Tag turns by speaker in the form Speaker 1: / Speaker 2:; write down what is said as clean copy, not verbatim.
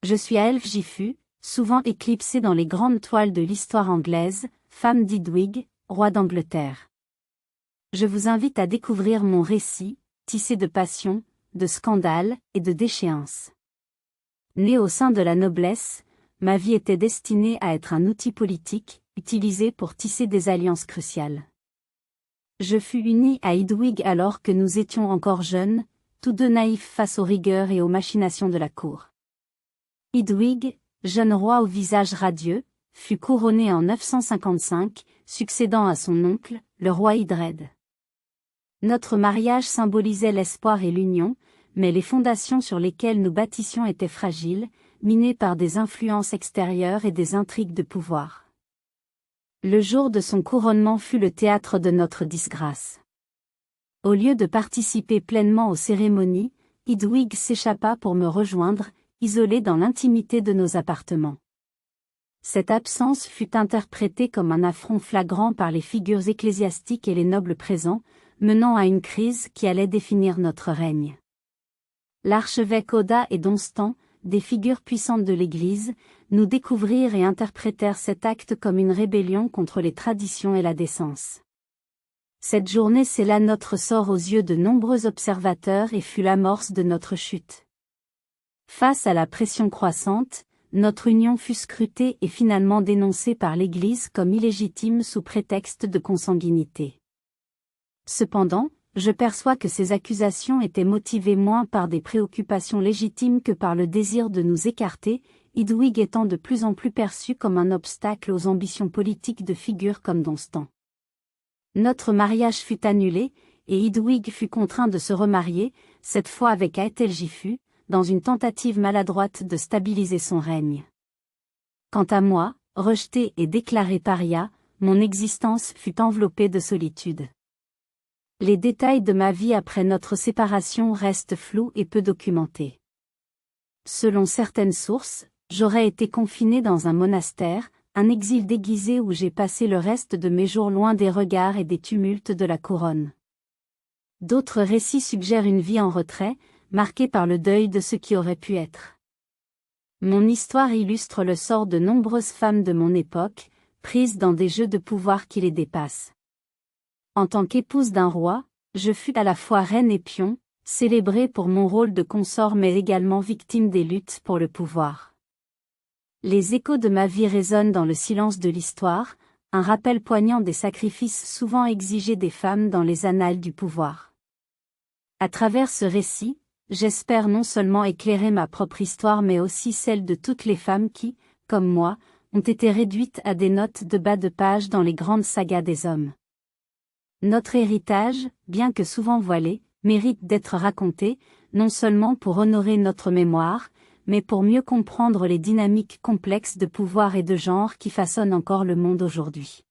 Speaker 1: Je suis Aelf Gifu, souvent éclipsée dans les grandes toiles de l'histoire anglaise, femme d'Edwige, roi d'Angleterre. Je vous invite à découvrir mon récit, tissé de passion, de scandales et de déchéances. Née au sein de la noblesse, ma vie était destinée à être un outil politique, utilisé pour tisser des alliances cruciales. Je fus unie à Edwige alors que nous étions encore jeunes, tous deux naïfs face aux rigueurs et aux machinations de la cour. Edwige, jeune roi au visage radieux, fut couronné en 955, succédant à son oncle, le roi Idred. Notre mariage symbolisait l'espoir et l'union, mais les fondations sur lesquelles nous bâtissions étaient fragiles, minées par des influences extérieures et des intrigues de pouvoir. Le jour de son couronnement fut le théâtre de notre disgrâce. Au lieu de participer pleinement aux cérémonies, Edwige s'échappa pour me rejoindre, isolée dans l'intimité de nos appartements. Cette absence fut interprétée comme un affront flagrant par les figures ecclésiastiques et les nobles présents, menant à une crise qui allait définir notre règne. L'archevêque Oda et Donstan, des figures puissantes de l'Église, nous découvrirent et interprétèrent cet acte comme une rébellion contre les traditions et la décence. Cette journée scella notre sort aux yeux de nombreux observateurs et fut l'amorce de notre chute. Face à la pression croissante, notre union fut scrutée et finalement dénoncée par l'Église comme illégitime sous prétexte de consanguinité. Cependant, je perçois que ces accusations étaient motivées moins par des préoccupations légitimes que par le désir de nous écarter, Edwige étant de plus en plus perçue comme un obstacle aux ambitions politiques de figures comme Donstan. Notre mariage fut annulé, et Edwige fut contraint de se remarier, cette fois avec Aethel Gifu, dans une tentative maladroite de stabiliser son règne. Quant à moi, rejetée et déclarée paria, mon existence fut enveloppée de solitude. Les détails de ma vie après notre séparation restent flous et peu documentés. Selon certaines sources, j'aurais été confinée dans un monastère, un exil déguisé où j'ai passé le reste de mes jours loin des regards et des tumultes de la couronne. D'autres récits suggèrent une vie en retrait, marquée par le deuil de ce qui aurait pu être. Mon histoire illustre le sort de nombreuses femmes de mon époque, prises dans des jeux de pouvoir qui les dépassent. En tant qu'épouse d'un roi, je fus à la fois reine et pion, célébrée pour mon rôle de consort mais également victime des luttes pour le pouvoir. Les échos de ma vie résonnent dans le silence de l'histoire, un rappel poignant des sacrifices souvent exigés des femmes dans les annales du pouvoir. À travers ce récit, j'espère non seulement éclairer ma propre histoire mais aussi celle de toutes les femmes qui, comme moi, ont été réduites à des notes de bas de page dans les grandes sagas des hommes. Notre héritage, bien que souvent voilé, mérite d'être raconté, non seulement pour honorer notre mémoire, mais pour mieux comprendre les dynamiques complexes de pouvoir et de genre qui façonnent encore le monde aujourd'hui.